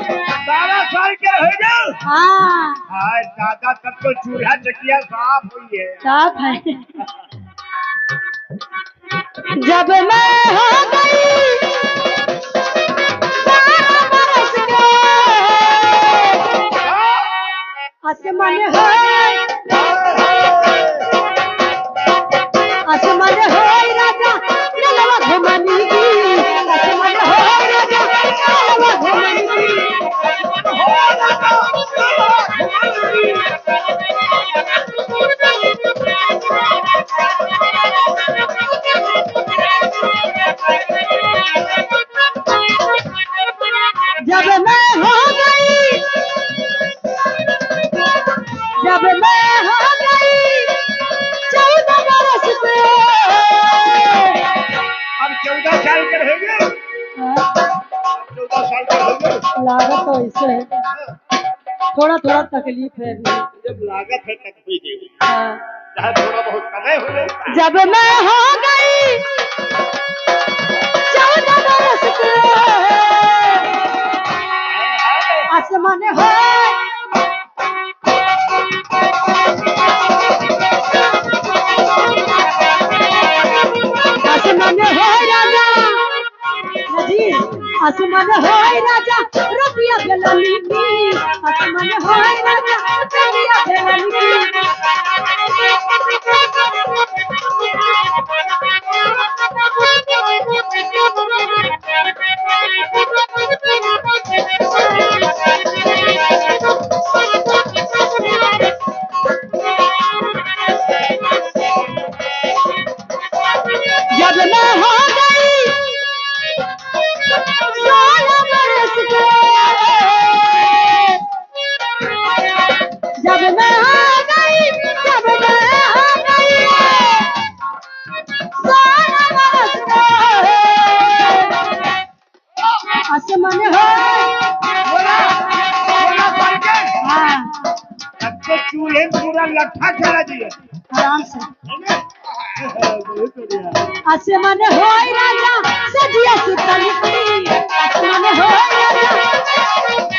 12 साल के हो जाओ। हाँ हाय दादा तब तो चूल्हा चकिया साफ हुई है। साफ है। जब मैं हो गई 12 बरस के आसमान है आसमान है राजा नलवा घुमनी की आसमान है राजा नलवा घुमनी की जब मैं हो गई जब मैं हो गई 14 बरस के अब 14 साल के हो गए। 14 साल के हो गए। लागत तो ऐसे है थोड़ा थोड़ा तकलीफ है अभी। जब लागत है तक हुई नहीं। हाँ। चाहे थोड़ा बहुत कदे हो गए। जब मैं हो गई 14 बरस के आसमान है आसमान है राजा जी आसमान है राजा रुपया बेलनी की आसमान है राजा रुपया बेलनी जब मैं हो गई 16 बरस के जब मैं हो गई 16 बरस के आसमान है 16 साल के। हाँ तब तो चूल्हे में पूरा लट्ठा चला दिया। आराम से बहुत बढ़िया। आसमान होय राजा सजिया सुतली की आसमान होय राजा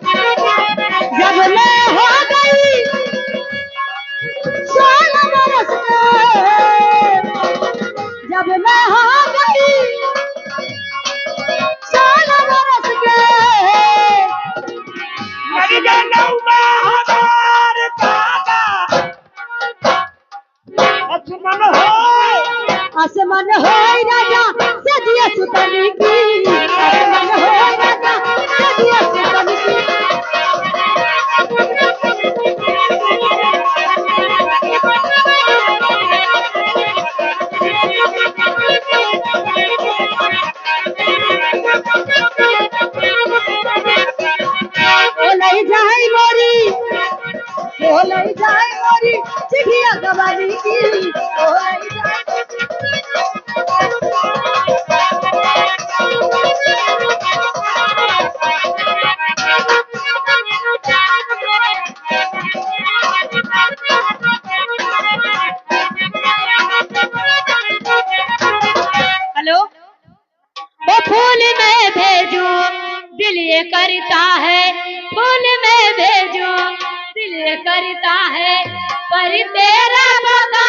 जब मैं हो गई 16 बरस के जब मैं हो गई 16 बरस के मर गनौमा हमार दादा। आसमान हो। आसमान होय राजा सजिया सुतली की आसमान होय राजा सजिया सुतली की ओलई जाए मोरी ओलई जाए मोरी चिड़िया गवानी की ओलई जाए हेलो वो फूल में भेजो दिल ये करता है फूल में भेजो दिल ये करता है पर तेरा बता